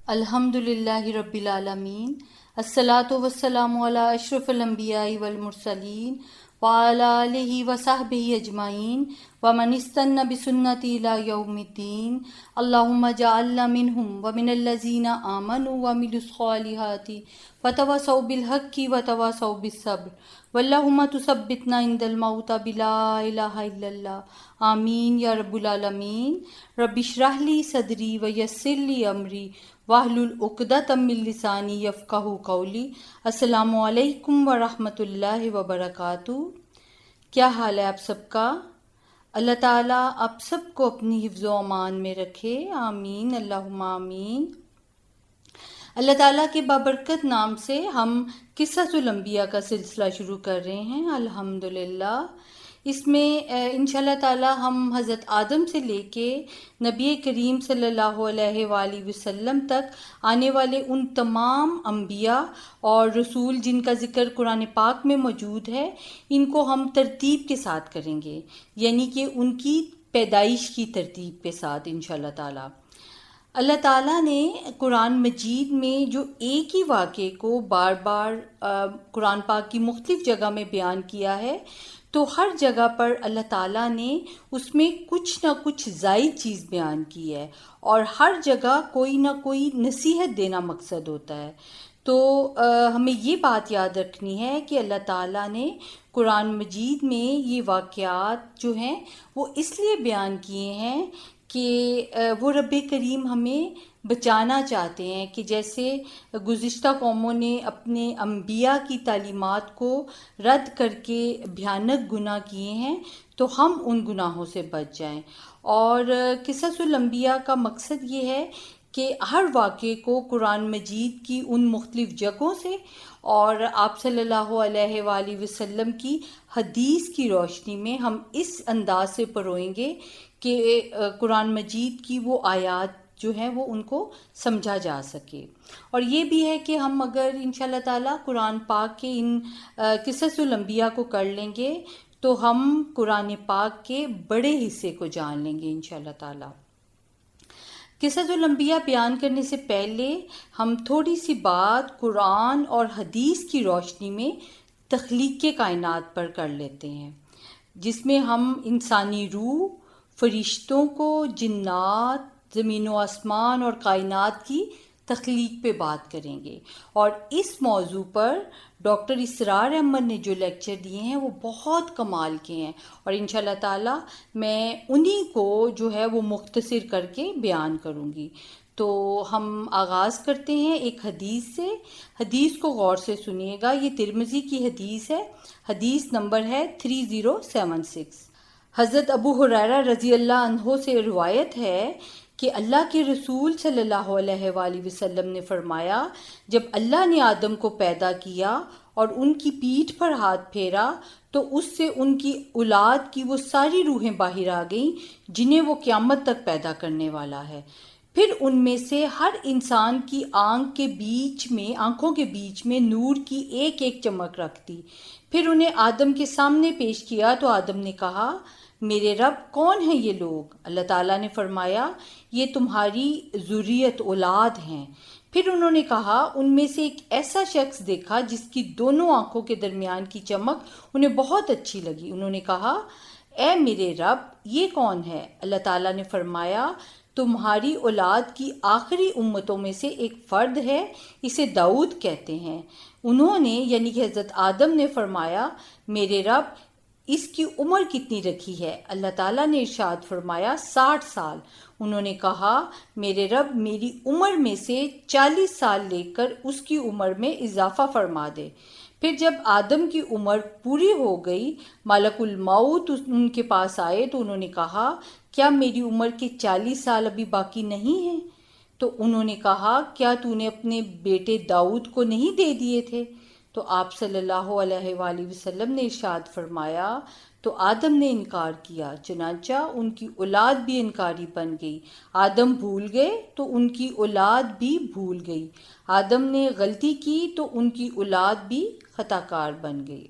الحمدللہ رب العالمین، الصلاۃ والسلام علی اشرف الانبیاء والمرسلین وعلی آلہ وصحبہ اجمعین ومن استنى بسنتی الی یوم الدین۔ اللہم اجعلنا منہم ومن الذین آمنوا وعملوا الصالحات وتواصوا بالحق وتواصوا بالصبر واللہم تثبتنا عند الموت بلا الہ الا اللہ، آمین یا رب العالمین۔ رب اشرح لی صدری ویسر لی امری واحلل عقدۃ من لسانی یفقہوا قولی۔ السلام علیکم ورحمۃ اللہ وبرکاتہ۔ کیا حال ہے آپ سب کا؟ اللہ تعالیٰ آپ سب کو اپنی حفظ و امان میں رکھے، آمین اللہم آمین۔ اللہ تعالیٰ کے بابرکت نام سے ہم قصص الانبیاء کا سلسلہ شروع کر رہے ہیں، الحمدللہ۔ اس میں انشاءاللہ تعالیٰ ہم حضرت آدم سے لے کے نبی کریم صلی اللہ علیہ وآلہ وسلم تک آنے والے ان تمام انبیاء اور رسول جن کا ذکر قرآن پاک میں موجود ہے، ان کو ہم ترتیب کے ساتھ کریں گے، یعنی کہ ان کی پیدائش کی ترتیب کے ساتھ انشاءاللہ تعالیٰ۔ اللہ تعالیٰ نے قرآن مجید میں جو ایک ہی واقعے کو بار بار قرآن پاک کی مختلف جگہ میں بیان کیا ہے، تو ہر جگہ پر اللہ تعالیٰ نے اس میں کچھ نہ کچھ زائد چیز بیان کی ہے، اور ہر جگہ کوئی نہ کوئی نصیحت دینا مقصد ہوتا ہے۔ تو ہمیں یہ بات یاد رکھنی ہے کہ اللہ تعالیٰ نے قرآن مجید میں یہ واقعات جو ہیں وہ اس لیے بیان کیے ہیں کہ وہ رب کریم ہمیں بچانا چاہتے ہیں، کہ جیسے گزشتہ قوموں نے اپنے انبیاء کی تعلیمات کو رد کر کے بھیانک گناہ کیے ہیں، تو ہم ان گناہوں سے بچ جائیں۔ اور قصص الانبیاء کا مقصد یہ ہے کہ ہر واقعے کو قرآن مجید کی ان مختلف جگہوں سے اور آپ صلی اللہ علیہ وآلہ وسلم کی حدیث کی روشنی میں ہم اس انداز سے پروئیں گے کہ قرآن مجید کی وہ آیات جو ہیں وہ ان کو سمجھا جا سکے۔ اور یہ بھی ہے کہ ہم اگر انشاءاللہ تعالیٰ قرآن پاک کے ان قصص الانبیاء کو کر لیں گے تو ہم قرآن پاک کے بڑے حصے کو جان لیں گے انشاءاللہ تعالیٰ۔ قصص الانبیاء بیان کرنے سے پہلے ہم تھوڑی سی بات قرآن اور حدیث کی روشنی میں تخلیق کے کائنات پر کر لیتے ہیں، جس میں ہم انسانی روح، فرشتوں کو، جنات، زمین و آسمان اور کائنات کی تخلیق پہ بات کریں گے۔ اور اس موضوع پر ڈاکٹر اسرار احمد نے جو لیکچر دیے ہیں وہ بہت کمال کے ہیں، اور انشاءاللہ تعالیٰ میں انہی کو جو ہے وہ مختصر کر کے بیان کروں گی۔ تو ہم آغاز کرتے ہیں ایک حدیث سے۔ حدیث کو غور سے سنیے گا، یہ ترمذی کی حدیث ہے، حدیث نمبر ہے 3076۔ حضرت ابو ہریرہ رضی اللہ عنہ سے روایت ہے کہ اللہ کے رسول صلی اللہ علیہ وآلہ وسلم نے فرمایا، جب اللہ نے آدم کو پیدا کیا اور ان کی پیٹھ پر ہاتھ پھیرا تو اس سے ان کی اولاد کی وہ ساری روحیں باہر آ گئیں جنہیں وہ قیامت تک پیدا کرنے والا ہے۔ پھر ان میں سے ہر انسان کی آنکھوں کے بیچ میں نور کی ایک ایک چمک رکھتی۔ پھر انہیں آدم کے سامنے پیش کیا تو آدم نے کہا، میرے رب کون ہیں یہ لوگ؟ اللہ تعالیٰ نے فرمایا، یہ تمہاری ذریت اولاد ہیں۔ پھر انہوں نے کہا، ان میں سے ایک ایسا شخص دیکھا جس کی دونوں آنکھوں کے درمیان کی چمک انہیں بہت اچھی لگی۔ انہوں نے کہا، اے میرے رب یہ کون ہے؟ اللہ تعالیٰ نے فرمایا، تمہاری اولاد کی آخری امتوں میں سے ایک فرد ہے، اسے داؤد کہتے ہیں۔ انہوں نے یعنی کہ حضرت آدم نے فرمایا، میرے رب اس کی عمر کتنی رکھی ہے؟ اللہ تعالیٰ نے ارشاد فرمایا، 60 سال۔ انہوں نے کہا، میرے رب میری عمر میں سے 40 سال لے کر اس کی عمر میں اضافہ فرما دے۔ پھر جب آدم کی عمر پوری ہو گئی، ملک الموت ان کے پاس آئے تو انہوں نے کہا، کیا میری عمر کے 40 سال ابھی باقی نہیں ہیں؟ تو انہوں نے کہا، کیا تو نے اپنے بیٹے داؤد کو نہیں دے دیے تھے؟ تو آپ صلی اللہ علیہ وآلہ وسلم نے ارشاد فرمایا، تو آدم نے انکار کیا، چنانچہ ان کی اولاد بھی انکاری بن گئی۔ آدم بھول گئے تو ان کی اولاد بھی بھول گئی۔ آدم نے غلطی کی تو ان کی اولاد بھی خطا کار بن گئی۔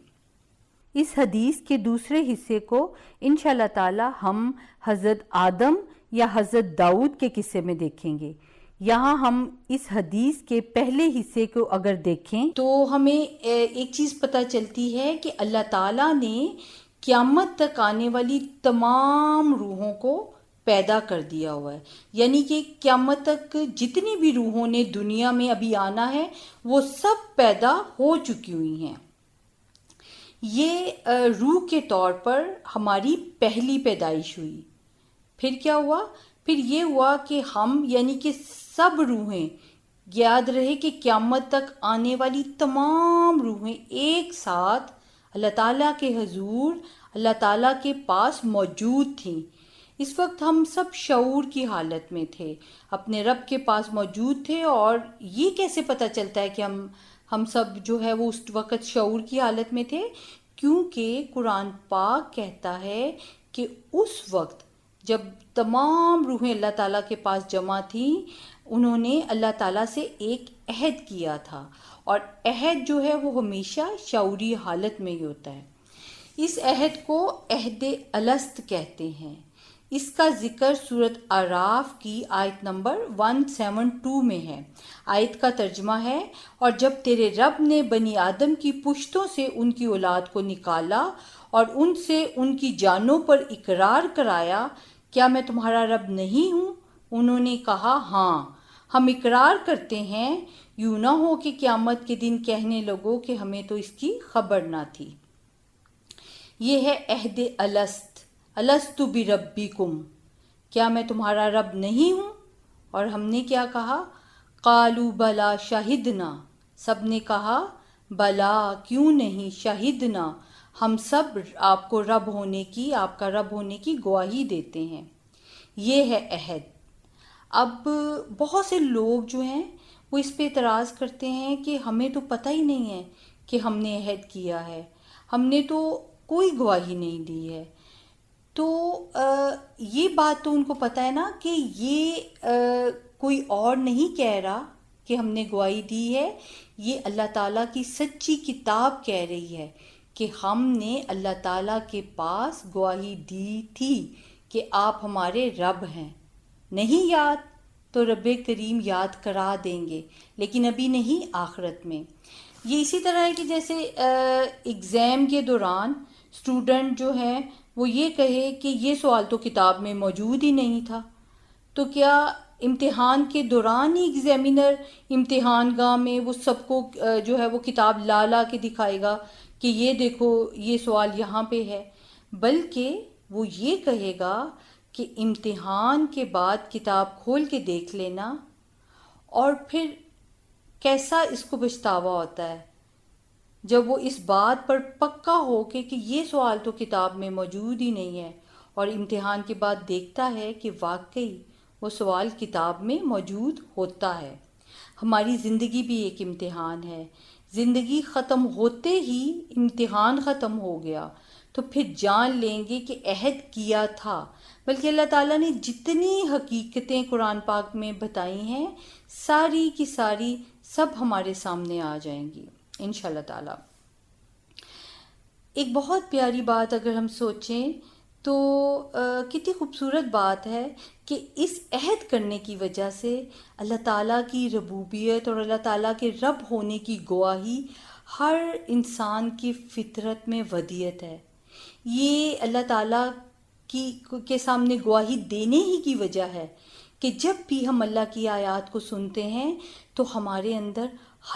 اس حدیث کے دوسرے حصے کو انشاءاللہ تعالی ہم حضرت آدم یا حضرت داؤد کے قصے میں دیکھیں گے یہاں ہم اس حدیث کے پہلے حصے کو اگر دیکھیں تو ہمیں ایک چیز پتہ چلتی ہے کہ اللہ تعالیٰ نے قیامت تک آنے والی تمام روحوں کو پیدا کر دیا ہوا ہے، یعنی کہ قیامت تک جتنی بھی روحوں نے دنیا میں ابھی آنا ہے وہ سب پیدا ہو چکی ہوئی ہیں۔ یہ روح کے طور پر ہماری پہلی پیدائش ہوئی۔ پھر کیا ہوا؟ پھر یہ ہوا کہ ہم یعنی کہ سب روحیں، یاد رہے کہ قیامت تک آنے والی تمام روحیں ایک ساتھ اللہ تعالیٰ کے حضور، اللہ تعالیٰ کے پاس موجود تھیں۔ اس وقت ہم سب شعور کی حالت میں تھے، اپنے رب کے پاس موجود تھے۔ اور یہ کیسے پتہ چلتا ہے کہ ہم سب جو ہے وہ اس وقت شعور کی حالت میں تھے؟ کیونکہ قرآن پاک کہتا ہے کہ اس وقت جب تمام روحیں اللہ تعالیٰ کے پاس جمع تھیں، انہوں نے اللہ تعالیٰ سے ایک عہد کیا تھا، اور عہد جو ہے وہ ہمیشہ شعوری حالت میں ہی ہوتا ہے۔ اس عہد کو عہد الست کہتے ہیں۔ اس کا ذکر سورۃ اعراف کی آیت نمبر 172 میں ہے۔ آیت کا ترجمہ ہے، اور جب تیرے رب نے بنی آدم کی پشتوں سے ان کی اولاد کو نکالا اور ان سے ان کی جانوں پر اقرار کرایا، کیا میں تمہارا رب نہیں ہوں؟ انہوں نے کہا ہاں، ہم اقرار کرتے ہیں، یوں نہ ہو کہ قیامت کے دن کہنے لگو کہ ہمیں تو اس کی خبر نہ تھی۔ یہ ہے عہد الست، الست بربکم، کیا میں تمہارا رب نہیں ہوں؟ اور ہم نے کیا کہا؟ قالوا بلا شہدنا، سب نے کہا بلا کیوں نہیں، شہدنا ہم سب آپ کو رب ہونے کی، آپ کا رب ہونے کی گواہی دیتے ہیں۔ یہ ہے عہد۔ اب بہت سے لوگ جو ہیں وہ اس پہ اعتراض کرتے ہیں کہ ہمیں تو پتہ ہی نہیں ہے کہ ہم نے عہد کیا ہے، ہم نے تو کوئی گواہی نہیں دی ہے۔ تو یہ بات تو ان کو پتہ ہے نا کہ یہ کوئی اور نہیں کہہ رہا کہ ہم نے گواہی دی ہے، یہ اللہ تعالیٰ کی سچی کتاب کہہ رہی ہے کہ ہم نے اللہ تعالیٰ کے پاس گواہی دی تھی کہ آپ ہمارے رب ہیں۔ نہیں یاد تو رب کریم یاد کرا دیں گے، لیکن ابھی نہیں، آخرت میں۔ یہ اسی طرح ہے کہ جیسے ایگزام کے دوران اسٹوڈنٹ جو ہے وہ یہ کہے کہ یہ سوال تو کتاب میں موجود ہی نہیں تھا، تو کیا امتحان کے دوران ہی ایگزامینر امتحان گاہ میں وہ سب کو جو ہے وہ کتاب لا کے دکھائے گا کہ یہ دیکھو یہ سوال یہاں پہ ہے؟ بلکہ وہ یہ کہے گا کہ امتحان کے بعد کتاب کھول کے دیکھ لینا، اور پھر کیسا اس کو پچھتاوا ہوتا ہے جب وہ اس بات پر پکا ہو کہ یہ سوال تو کتاب میں موجود ہی نہیں ہے، اور امتحان کے بعد دیکھتا ہے کہ واقعی وہ سوال کتاب میں موجود ہوتا ہے۔ ہماری زندگی بھی ایک امتحان ہے، زندگی ختم ہوتے ہی امتحان ختم ہو گیا تو پھر جان لیں گے کہ عہد کیا تھا۔ بلکہ اللہ تعالیٰ نے جتنی حقیقتیں قرآن پاک میں بتائی ہیں، ساری کی ساری سب ہمارے سامنے آ جائیں گی انشاءاللہ تعالیٰ۔ ایک بہت پیاری بات اگر ہم سوچیں تو کتنی خوبصورت بات ہے کہ اس عہد کرنے کی وجہ سے اللہ تعالیٰ کی ربوبیت اور اللہ تعالیٰ کے رب ہونے کی گواہی ہر انسان کی فطرت میں ودیعت ہے۔ یہ اللہ تعالیٰ کے سامنے گواہی دینے ہی کی وجہ ہے کہ جب بھی ہم اللہ کی آیات کو سنتے ہیں تو ہمارے اندر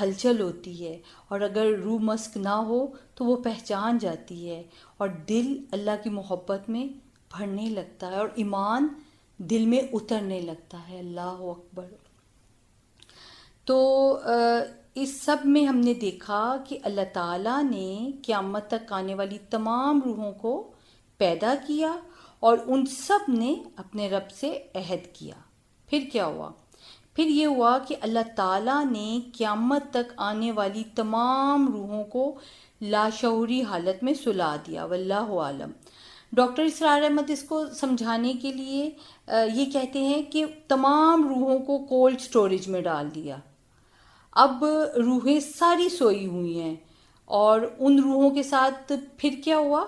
ہلچل ہوتی ہے، اور اگر روح مسک نہ ہو تو وہ پہچان جاتی ہے، اور دل اللہ کی محبت میں بھرنے لگتا ہے، اور ایمان دل میں اترنے لگتا ہے۔ اللہ اکبر۔ تو اس سب میں ہم نے دیکھا کہ اللہ تعالیٰ نے قیامت تک آنے والی تمام روحوں کو پیدا کیا، اور ان سب نے اپنے رب سے عہد کیا۔ پھر کیا ہوا؟ پھر یہ ہوا کہ اللہ تعالیٰ نے قیامت تک آنے والی تمام روحوں کو لاشعوری حالت میں سلا دیا، واللہ عالم۔ ڈاکٹر اسرار احمد اس کو سمجھانے کے لیے یہ کہتے ہیں کہ تمام روحوں کو کولڈ سٹوریج میں ڈال دیا۔ اب روحیں ساری سوئی ہوئی ہیں، اور ان روحوں کے ساتھ پھر کیا ہوا؟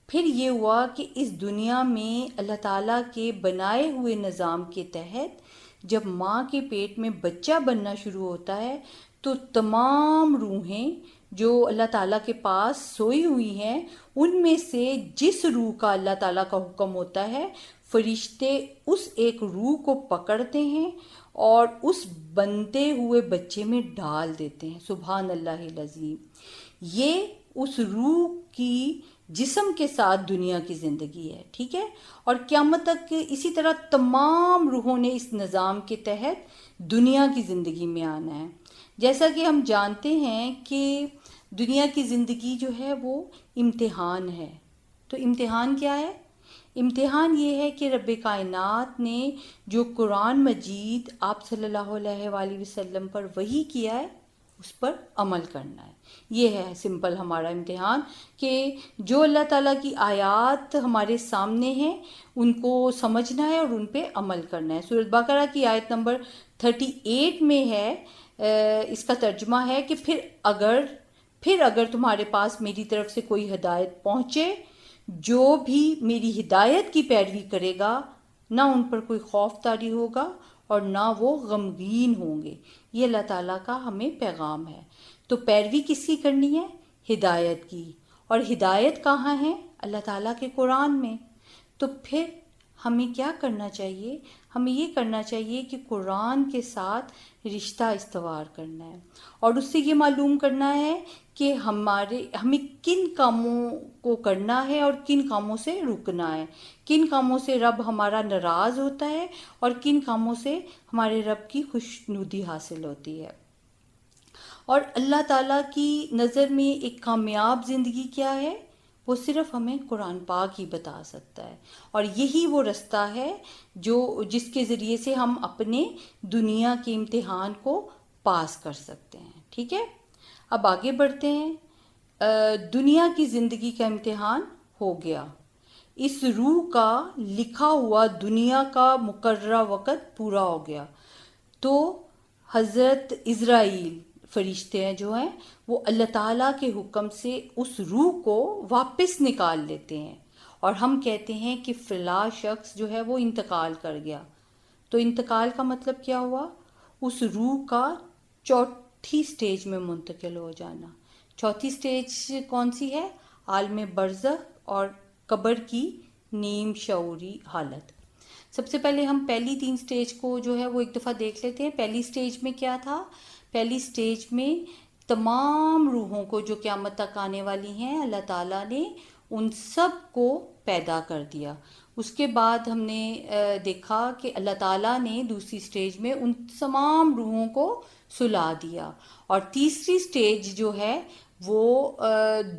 پھر یہ ہوا کہ اس دنیا میں اللہ تعالیٰ کے بنائے ہوئے نظام کے تحت جب ماں کے پیٹ میں بچہ بننا شروع ہوتا ہے تو تمام روحیں جو اللہ تعالیٰ کے پاس سوئی ہوئی ہیں، ان میں سے جس روح کا اللہ تعالیٰ کا حکم ہوتا ہے، فرشتے اس ایک روح کو پکڑتے ہیں اور اس بنتے ہوئے بچے میں ڈال دیتے ہیں۔ سبحان اللہ العظیم۔ یہ اس روح کی جسم کے ساتھ دنیا کی زندگی ہے، ٹھیک ہے، اور قیامت تک اسی طرح تمام روحوں نے اس نظام کے تحت دنیا کی زندگی میں آنا ہے۔ جیسا کہ ہم جانتے ہیں کہ دنیا کی زندگی جو ہے وہ امتحان ہے۔ تو امتحان کیا ہے؟ امتحان یہ ہے کہ رب کائنات نے جو قرآن مجید آپ صلی اللہ علیہ وآلہ وسلم پر وحی کیا ہے، اس پر عمل کرنا ہے۔ یہ ہے سمپل ہمارا امتحان، کہ جو اللہ تعالیٰ کی آیات ہمارے سامنے ہیں ان کو سمجھنا ہے اور ان پہ عمل کرنا ہے۔ سورۃ بقرہ کی آیت نمبر 38 میں ہے، اس کا ترجمہ ہے کہ پھر اگر تمہارے پاس میری طرف سے کوئی ہدایت پہنچے، جو بھی میری ہدایت کی پیروی کرے گا نہ ان پر کوئی خوف طاری ہوگا اور نہ وہ غمگین ہوں گے۔ یہ اللہ تعالیٰ کا ہمیں پیغام ہے۔ تو پیروی کس کی کرنی ہے؟ ہدایت کی۔ اور ہدایت کہاں ہے؟ اللہ تعالیٰ کے قرآن میں۔ تو پھر ہمیں کیا کرنا چاہیے؟ ہمیں یہ کرنا چاہیے کہ قرآن کے ساتھ رشتہ استوار کرنا ہے، اور اس سے یہ معلوم کرنا ہے کہ ہمیں کن کاموں کو کرنا ہے اور کن کاموں سے رکنا ہے، کن کاموں سے رب ہمارا ناراض ہوتا ہے اور کن کاموں سے ہمارے رب کی خوشنودی حاصل ہوتی ہے۔ اور اللہ تعالیٰ کی نظر میں ایک کامیاب زندگی کیا ہے؟ وہ صرف ہمیں قرآن پاک ہی بتا سکتا ہے، اور یہی وہ رستہ ہے جس کے ذریعے سے ہم اپنے دنیا کے امتحان کو پاس کر سکتے ہیں، ٹھیک ہے؟ اب آگے بڑھتے ہیں۔ دنیا کی زندگی کا امتحان ہو گیا، اس روح کا لکھا ہوا دنیا کا مقررہ وقت پورا ہو گیا، تو حضرت اسرائیل فرشتے ہیں جو ہیں وہ اللہ تعالیٰ کے حکم سے اس روح کو واپس نکال لیتے ہیں، اور ہم کہتے ہیں کہ فلاں شخص جو ہے وہ انتقال کر گیا۔ تو انتقال کا مطلب کیا ہوا؟ اس روح کا چوتھی سٹیج میں منتقل ہو جانا۔ چوتھی سٹیج کون سی ہے؟ عالم برزخ اور قبر کی نیم شعوری حالت۔ سب سے پہلے ہم پہلی 3 سٹیج کو جو ہے وہ ایک دفعہ دیکھ لیتے ہیں۔ پہلی سٹیج میں کیا تھا؟ پہلی سٹیج میں تمام روحوں کو جو قیامت تک آنے والی ہیں، اللہ تعالیٰ نے ان سب کو پیدا کر دیا۔ اس کے بعد ہم نے دیکھا کہ اللہ تعالیٰ نے دوسری سٹیج میں ان تمام روحوں کو سلا دیا، اور تیسری سٹیج جو ہے وہ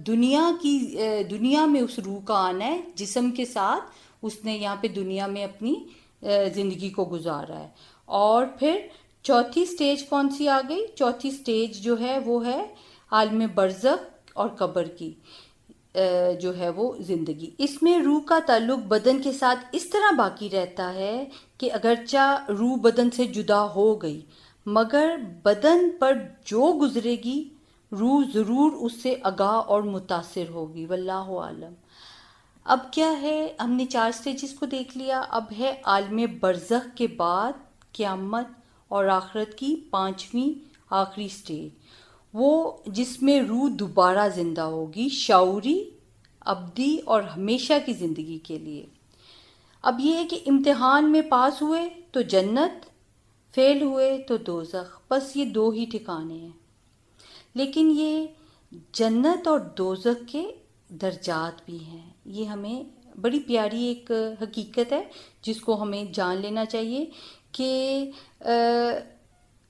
دنیا میں اس روح کا آنا ہے، جسم کے ساتھ اس نے یہاں پہ دنیا میں اپنی زندگی کو گزارا ہے۔ اور پھر چوتھی سٹیج کون سی آ گئی؟ چوتھی سٹیج جو ہے وہ ہے عالم برزخ اور قبر کی جو ہے وہ زندگی۔ اس میں روح کا تعلق بدن کے ساتھ اس طرح باقی رہتا ہے کہ اگرچہ روح بدن سے جدا ہو گئی، مگر بدن پر جو گزرے گی روح ضرور اس سے آگاہ اور متاثر ہوگی، واللہ عالم۔ اب کیا ہے؟ ہم نے 4 سٹیجز کو دیکھ لیا، اب ہے عالم برزخ کے بعد قیامت اور آخرت کی 5ویں آخری سٹیج، وہ جس میں روح دوبارہ زندہ ہوگی، شعوری، ابدی اور ہمیشہ کی زندگی کے لیے۔ اب یہ ہے کہ امتحان میں پاس ہوئے تو جنت، فیل ہوئے تو دوزخ، بس یہ 2 ہی ٹھکانے ہیں۔ لیکن یہ جنت اور دوزخ کے درجات بھی ہیں، یہ ہمیں بڑی پیاری ایک حقیقت ہے جس کو ہمیں جان لینا چاہیے کہ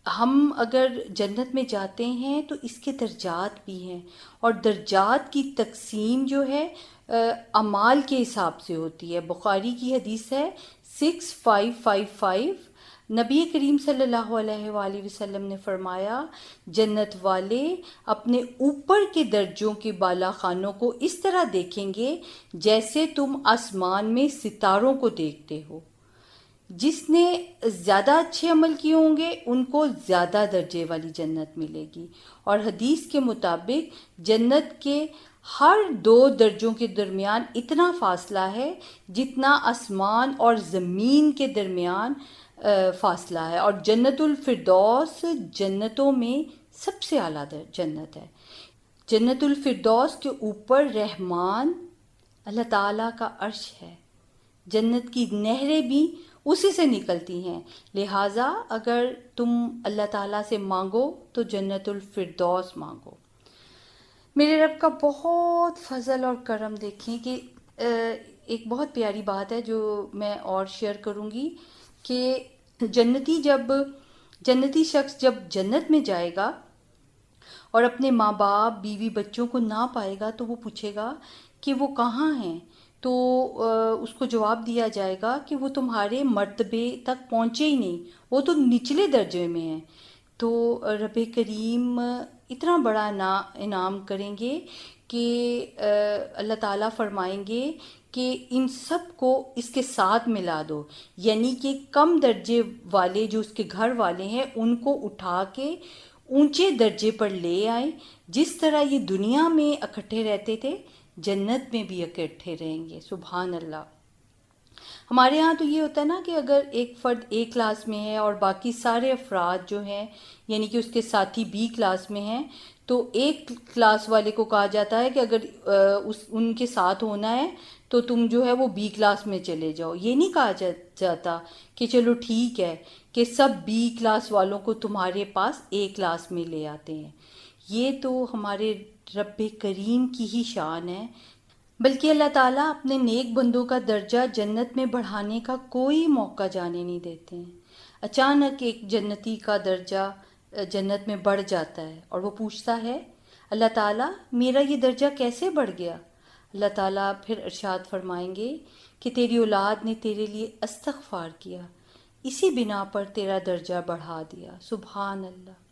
ہم اگر جنت میں جاتے ہیں تو اس کے درجات بھی ہیں، اور درجات کی تقسیم جو ہے اعمال کے حساب سے ہوتی ہے۔ بخاری کی حدیث ہے 6555، نبی کریم صلی اللہ علیہ وآلہ وسلم نے فرمایا، جنت والے اپنے اوپر کے درجوں کے بالا خانوں کو اس طرح دیکھیں گے جیسے تم آسمان میں ستاروں کو دیکھتے ہو۔ جس نے زیادہ اچھے عمل کیے ہوں گے ان کو زیادہ درجے والی جنت ملے گی، اور حدیث کے مطابق جنت کے ہر 2 درجوں کے درمیان اتنا فاصلہ ہے جتنا آسمان اور زمین کے درمیان فاصلہ ہے، اور جنت الفردوس جنتوں میں سب سے اعلیٰ جنت ہے۔ جنت الفردوس کے اوپر رحمان اللہ تعالیٰ کا عرش ہے، جنت کی نہریں بھی اسی سے نکلتی ہیں، لہٰذا اگر تم اللہ تعالیٰ سے مانگو تو جنت الفردوس مانگو۔ میرے رب کا بہت فضل اور کرم دیکھیں کہ ایک بہت پیاری بات ہے جو میں اور شیئر کروں گی کہ جنتی شخص جب جنت میں جائے گا اور اپنے ماں باپ بیوی بچوں کو نہ پائے گا تو وہ پوچھے گا کہ وہ کہاں ہیں، تو اس کو جواب دیا جائے گا کہ وہ تمہارے مرتبے تک پہنچے ہی نہیں، وہ تو نچلے درجے میں ہیں۔ تو رب کریم اتنا بڑا انعام کریں گے کہ اللہ تعالیٰ فرمائیں گے کہ ان سب کو اس کے ساتھ ملا دو، یعنی کہ کم درجے والے جو اس کے گھر والے ہیں ان کو اٹھا کے اونچے درجے پر لے آئیں، جس طرح یہ دنیا میں اکٹھے رہتے تھے جنت میں بھی اکٹھے رہیں گے۔ سبحان اللہ۔ ہمارے ہاں تو یہ ہوتا ہے نا کہ اگر ایک فرد ایک کلاس میں ہے اور باقی سارے افراد جو ہیں یعنی کہ اس کے ساتھی بی کلاس میں ہیں، تو ایک کلاس والے کو کہا جاتا ہے کہ اگر ان کے ساتھ ہونا ہے تو تم جو ہے وہ بی کلاس میں چلے جاؤ۔ یہ نہیں کہا جاتا کہ چلو ٹھیک ہے کہ سب بی کلاس والوں کو تمہارے پاس اے کلاس میں لے آتے ہیں۔ یہ تو ہمارے رب کریم کی ہی شان ہے، بلکہ اللہ تعالیٰ اپنے نیک بندوں کا درجہ جنت میں بڑھانے کا کوئی موقع جانے نہیں دیتے ہیں۔ اچانک ایک جنتی کا درجہ جنت میں بڑھ جاتا ہے اور وہ پوچھتا ہے اللہ تعالیٰ میرا یہ درجہ کیسے بڑھ گیا؟ اللہ تعالیٰ پھر ارشاد فرمائیں گے کہ تیری اولاد نے تیرے لیے استغفار کیا، اسی بنا پر تیرا درجہ بڑھا دیا۔ سبحان اللہ۔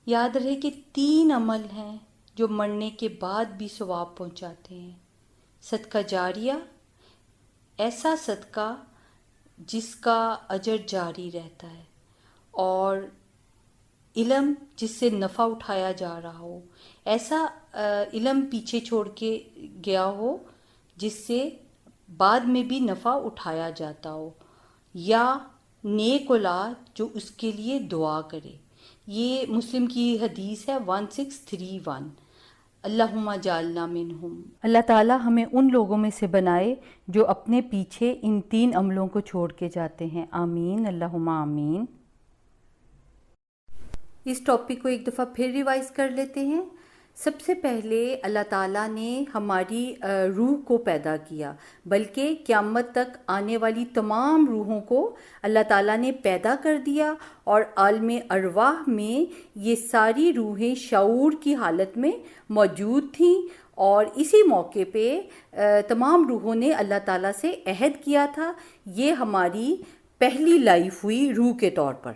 یاد رہے کہ 3 عمل ہیں جو مرنے کے بعد بھی ثواب پہنچاتے ہیں۔ صدقہ جاریہ، ایسا صدقہ جس کا اجر جاری رہتا ہے، اور علم جس سے نفع اٹھایا جا رہا ہو، ایسا علم پیچھے چھوڑ کے گیا ہو جس سے بعد میں بھی نفع اٹھایا جاتا ہو، یا نیک اولاد جو اس کے لیے دعا کرے۔ یہ مسلم کی حدیث ہے 1631۔ اللہم جعلنا منہم۔ اللہ تعالیٰ ہمیں ان لوگوں میں سے بنائے جو اپنے پیچھے ان 3 عملوں کو چھوڑ کے جاتے ہیں۔ آمین، اللہم آمین۔ اس ٹاپک کو ایک دفعہ پھر ریوائز کر لیتے ہیں۔ سب سے پہلے اللہ تعالیٰ نے ہماری روح کو پیدا کیا، بلکہ قیامت تک آنے والی تمام روحوں کو اللہ تعالیٰ نے پیدا کر دیا، اور عالم ارواح میں یہ ساری روحیں شعور کی حالت میں موجود تھیں، اور اسی موقع پہ تمام روحوں نے اللہ تعالیٰ سے عہد کیا تھا۔ یہ ہماری پہلی لائف ہوئی روح کے طور پر۔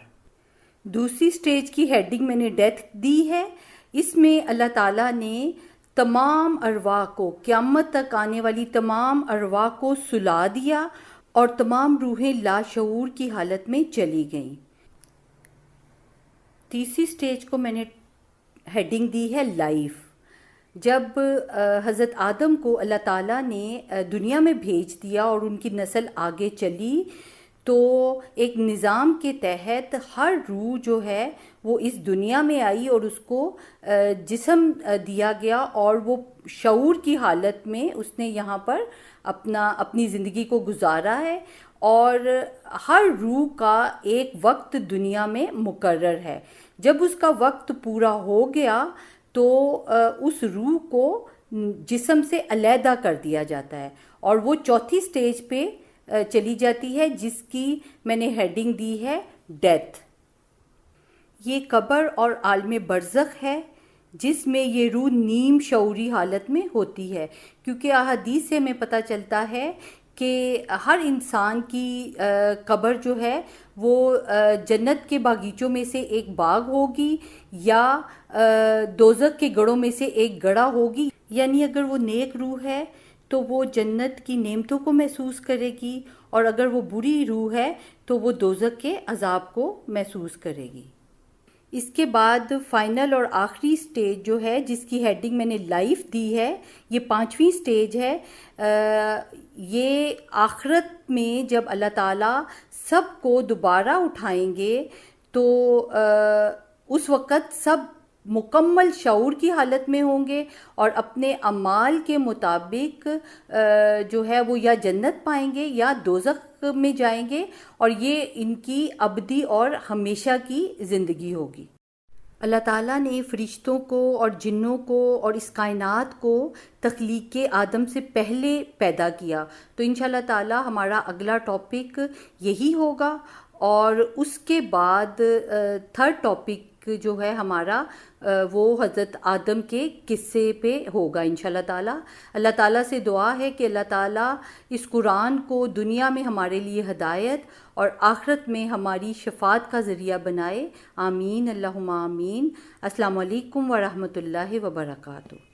دوسری سٹیج کی ہیڈنگ میں نے ڈیتھ دی ہے۔ اس میں اللہ تعالیٰ نے تمام ارواح کو، قیامت تک آنے والی تمام ارواح کو سلا دیا، اور تمام روحیں لاشعور کی حالت میں چلی گئیں۔ تیسری سٹیج کو میں نے ہیڈنگ دی ہے لائف۔ جب حضرت آدم کو اللہ تعالیٰ نے دنیا میں بھیج دیا اور ان کی نسل آگے چلی، تو ایک نظام کے تحت ہر روح جو ہے وہ اس دنیا میں آئی اور اس کو جسم دیا گیا، اور وہ شعور کی حالت میں اس نے یہاں پر اپنی زندگی کو گزارا ہے، اور ہر روح کا ایک وقت دنیا میں مقرر ہے۔ جب اس کا وقت پورا ہو گیا تو اس روح کو جسم سے علیحدہ کر دیا جاتا ہے، اور وہ چوتھی سٹیج پہ چلی جاتی ہے جس کی میں نے ہیڈنگ دی ہے ڈیتھ۔ یہ قبر اور عالم برزخ ہے جس میں یہ روح نیم شعوری حالت میں ہوتی ہے، کیونکہ احادیث سے ہمیں پتہ چلتا ہے کہ ہر انسان کی قبر جو ہے وہ جنت کے باغیچوں میں سے ایک باغ ہوگی، یا دوزخ کے گڑھوں میں سے ایک گڑھا ہوگی۔ یعنی اگر وہ نیک روح ہے تو وہ جنت کی نعمتوں کو محسوس کرے گی، اور اگر وہ بری روح ہے تو وہ دوزخ کے عذاب کو محسوس کرے گی۔ اس کے بعد فائنل اور آخری سٹیج جو ہے جس کی ہیڈنگ میں نے لائف دی ہے، یہ 5ویں سٹیج ہے۔ یہ آخرت میں جب اللہ تعالیٰ سب کو دوبارہ اٹھائیں گے تو اس وقت سب مکمل شعور کی حالت میں ہوں گے اور اپنے اعمال کے مطابق جو ہے وہ یا جنت پائیں گے یا دوزخ میں جائیں گے، اور یہ ان کی ابدی اور ہمیشہ کی زندگی ہوگی۔ اللہ تعالیٰ نے فرشتوں کو اور جنوں کو اور اس کائنات کو تخلیق آدم سے پہلے پیدا کیا، تو انشاءاللہ تعالیٰ ہمارا اگلا ٹاپک یہی ہوگا، اور اس کے بعد تھرڈ ٹاپک جو ہے ہمارا وہ حضرت آدم کے قصے پہ ہوگا انشاءاللہ تعالیٰ۔ اللہ تعالیٰ سے دعا ہے کہ اللہ تعالیٰ اس قرآن کو دنیا میں ہمارے لیے ہدایت اور آخرت میں ہماری شفاعت کا ذریعہ بنائے، آمین اللہم آمین۔ السلام علیکم ورحمۃ اللہ وبرکاتہ۔